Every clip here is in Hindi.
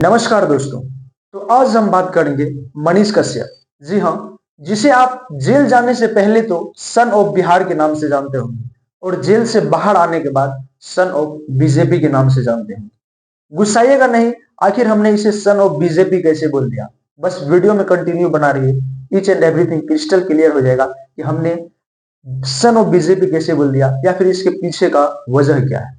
नमस्कार दोस्तों। तो आज हम बात करेंगे मनीष कश्यप। जी हाँ, जिसे आप जेल जाने से पहले तो सन ऑफ बिहार के नाम से जानते होंगे और जेल से बाहर आने के बाद सन ऑफ बीजेपी के नाम से जानते होंगे। गुस्साइएगा नहीं, आखिर हमने इसे सन ऑफ बीजेपी कैसे बोल दिया। बस वीडियो में कंटिन्यू बना रही, each and everything crystal clear हो जाएगा कि हमने सन ऑफ बीजेपी कैसे बोल दिया या फिर इसके पीछे का वजह क्या है।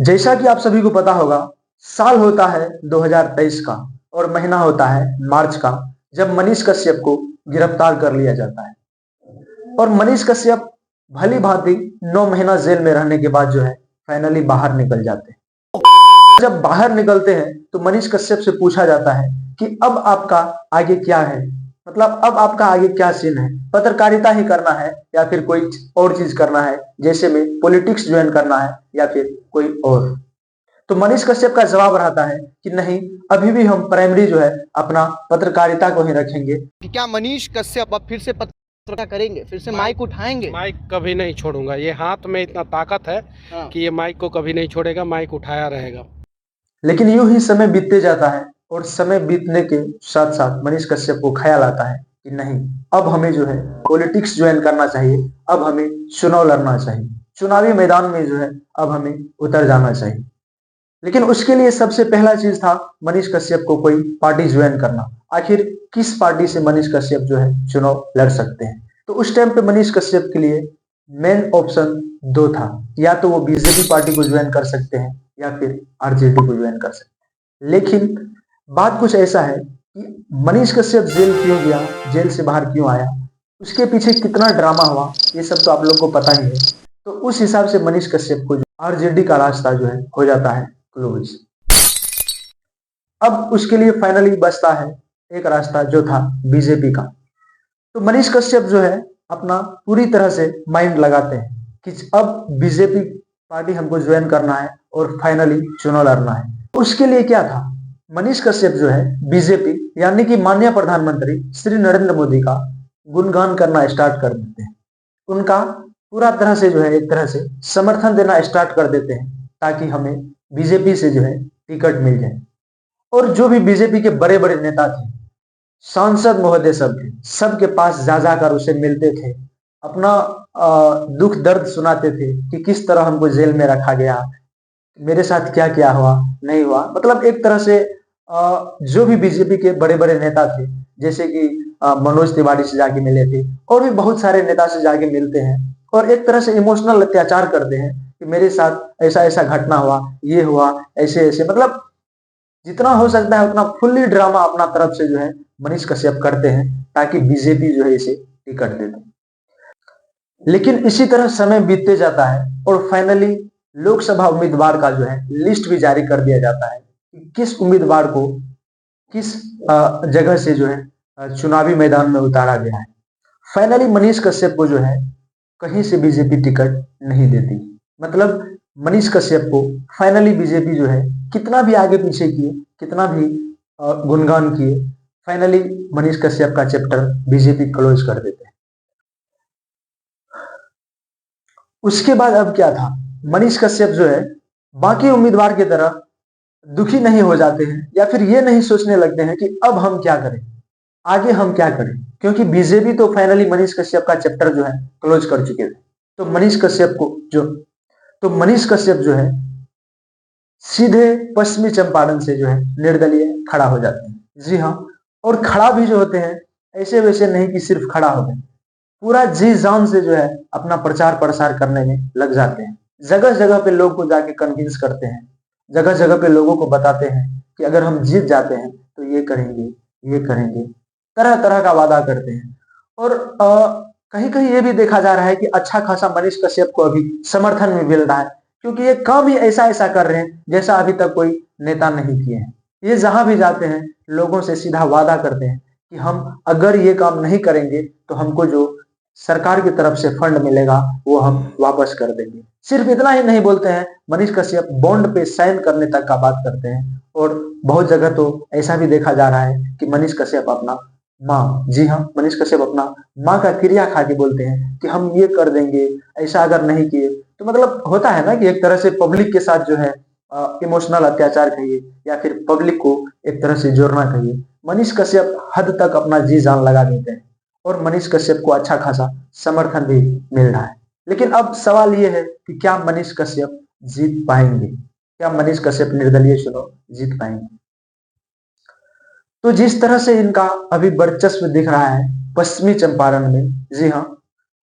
जैसा कि आप सभी को पता होगा, साल होता है 2023 का और महीना होता है मार्च का, जब मनीष कश्यप को गिरफ्तार कर लिया जाता है। और मनीष कश्यप भली भांति 9 महीना जेल में रहने के बाद जो है फाइनली बाहर निकल जाते हैं। जब बाहर निकलते हैं तो मनीष कश्यप से पूछा जाता है कि अब आपका आगे क्या है, मतलब अब आपका आगे क्या सीन है, पत्रकारिता ही करना है या फिर कोई और चीज करना है, जैसे में पॉलिटिक्स ज्वाइन करना है या फिर कोई और। तो मनीष कश्यप का जवाब रहता है कि नहीं, अभी भी हम प्राइमरी जो है अपना पत्रकारिता को ही रखेंगे। क्या मनीष कश्यप अब फिर से पत्रकारिता करेंगे, फिर से माइक उठाएंगे? माइक कभी नहीं छोड़ूंगा। ये हाथ में इतना ताकत है कि ये माइक को कभी नहीं छोड़ेगा, माइक उठाया रहेगा। लेकिन यूं ही समय बीतते जाता है और समय बीतने के साथ साथ मनीष कश्यप को ख्याल आता है कि नहीं, अब हमें जो है पॉलिटिक्स ज्वाइन करना चाहिए, अब हमें चुनाव लड़ना चाहिए, चुनावी मैदान में जो है अब हमें उतर जाना चाहिए। लेकिन उसके लिए सबसे पहला चीज था मनीष कश्यप को कोई पार्टी ज्वाइन करना। आखिर किस पार्टी से मनीष कश्यप जो है चुनाव लड़ सकते हैं। तो उस टाइम पे मनीष कश्यप के लिए मेन ऑप्शन दो था, या तो वो बीजेपी पार्टी को ज्वाइन कर सकते हैं या फिर आरजेडी को ज्वाइन कर सकते हैं। लेकिन बात कुछ ऐसा है कि मनीष कश्यप जेल क्यों गया, जेल से बाहर क्यों आया, उसके पीछे कितना ड्रामा हुआ, ये सब तो आप लोग को पता ही है। तो उस हिसाब से मनीष कश्यप को आरजेडी का रास्ता जो है हो जाता है क्लोज। अब उसके लिए फाइनली बचता है एक रास्ता जो था बीजेपी का। तो मनीष कश्यप जो है अपना पूरी तरह से माइंड लगाते हैं कि अब बीजेपी पार्टी हमको ज्वाइन करना है और फाइनली चुनाव लड़ना है। उसके लिए क्या था, मनीष कश्यप जो है बीजेपी यानी कि माननीय प्रधानमंत्री श्री नरेंद्र मोदी का गुणगान करना स्टार्ट कर देते हैं। उनका पूरा तरह से जो है एक तरह से समर्थन देना स्टार्ट कर देते हैं ताकि हमें बीजेपी से जो है टिकट मिल जाए। और जो भी बीजेपी के बड़े बड़े नेता थे, सांसद महोदय सब थे, सबके पास जा जाकर उसे मिलते थे, अपना दुख दर्द सुनाते थे कि किस तरह हमको जेल में रखा गया, मेरे साथ क्या क्या हुआ नहीं हुआ। मतलब एक तरह से जो भी बीजेपी के बड़े बड़े नेता थे, जैसे कि मनोज तिवारी से जाके मिले थे और भी बहुत सारे नेता से जाके मिलते हैं और एक तरह से इमोशनल अत्याचार करते हैं कि मेरे साथ ऐसा ऐसा घटना हुआ, ये हुआ, ऐसे ऐसे। मतलब जितना हो सकता है उतना फुल्ली ड्रामा अपना तरफ से जो है मनीष कश्यप करते हैं ताकि बीजेपी जो है इसे टिकट दे दे। लेकिन इसी तरह समय बीतते जाता है और फाइनली लोकसभा उम्मीदवार का जो है लिस्ट भी जारी कर दिया जाता है कि किस उम्मीदवार को किस जगह से जो है चुनावी मैदान में उतारा गया है। फाइनली मनीष कश्यप को जो है कहीं से बीजेपी टिकट नहीं देती। मतलब मनीष कश्यप को फाइनली बीजेपी जो है कितना भी आगे पीछे किए, कितना भी गुणगान किए, फाइनली मनीष कश्यप का चैप्टर बीजेपी क्लोज कर देते हैं। उसके बाद अब क्या था, मनीष कश्यप जो है बाकी उम्मीदवार की तरह दुखी नहीं हो जाते हैं या फिर ये नहीं सोचने लगते हैं कि अब हम क्या करें, आगे हम क्या करें, क्योंकि बीजेपी तो फाइनली मनीष कश्यप का चैप्टर जो है क्लोज कर चुके थे। तो मनीष कश्यप जो है सीधे पश्चिमी चंपारण से जो है निर्दलीय खड़ा हो जाते हैं। जी हाँ, और खड़ा भी जो होते हैं ऐसे वैसे नहीं कि सिर्फ खड़ा हो गए, पूरा जी जान से जो है अपना प्रचार प्रसार करने में लग जाते हैं। जगह जगह पे लोग को जाके कन्विंस करते हैं, जगह जगह पे लोगों को बताते हैं कि अगर हम जीत जाते हैं तो ये करेंगे, ये करेंगे, तरह तरह का वादा करते हैं। और कहीं कहीं ये भी देखा जा रहा है कि अच्छा खासा मनीष कश्यप को अभी समर्थन भी मिल रहा है, क्योंकि ये काम ही ऐसा ऐसा कर रहे हैं जैसा अभी तक कोई नेता नहीं किए हैं। ये जहां भी जाते हैं लोगों से सीधा वादा करते हैं कि हम अगर ये काम नहीं करेंगे तो हमको जो सरकार की तरफ से फंड मिलेगा वो हम वापस कर देंगे। सिर्फ इतना ही नहीं बोलते हैं, मनीष कश्यप बॉन्ड पे साइन करने तक का बात करते हैं। और बहुत जगह तो ऐसा भी देखा जा रहा है कि मनीष कश्यप अपना माँ, जी हाँ, मनीष कश्यप अपना माँ का क्रिया खा के बोलते हैं कि हम ये कर देंगे, ऐसा अगर नहीं किए तो। मतलब होता है ना कि एक तरह से पब्लिक के साथ जो है इमोशनल अत्याचार कहिए या फिर पब्लिक को एक तरह से जोड़ना कहिए, मनीष कश्यप हद तक अपना जी जान लगा देते हैं और मनीष कश्यप को अच्छा खासा समर्थन भी मिल रहा है। लेकिन अब सवाल ये है कि क्या मनीष कश्यप जीत पाएंगे, क्या मनीष कश्यप निर्दलीय चुनाव जीत पाएंगे? तो जिस तरह से इनका अभी वर्चस्व दिख रहा है पश्चिमी चंपारण में, जी हाँ,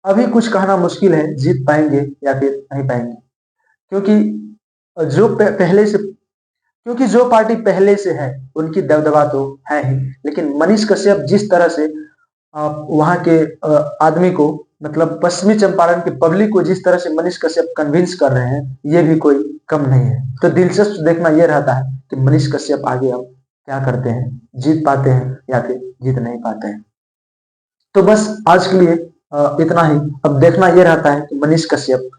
अभी कुछ कहना मुश्किल है जीत पाएंगे या फिर नहीं पाएंगे, क्योंकि जो पार्टी पहले से है उनकी दबदबा तो है ही, लेकिन मनीष कश्यप जिस तरह से वहां के आदमी को, मतलब पश्चिमी चंपारण के पब्लिक को जिस तरह से मनीष कश्यप कन्विंस कर रहे हैं, ये भी कोई कम नहीं है। तो दिलचस्प देखना यह रहता है कि मनीष कश्यप आगे अब क्या करते हैं, जीत पाते हैं या फिर जीत नहीं पाते हैं। तो बस आज के लिए इतना ही। अब देखना यह रहता है कि मनीष कश्यप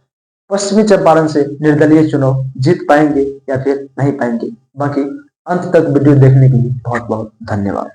पश्चिमी चंपारण से निर्दलीय चुनाव जीत पाएंगे या फिर नहीं पाएंगे। बाकी अंत तक वीडियो देखने के लिए बहुत बहुत धन्यवाद।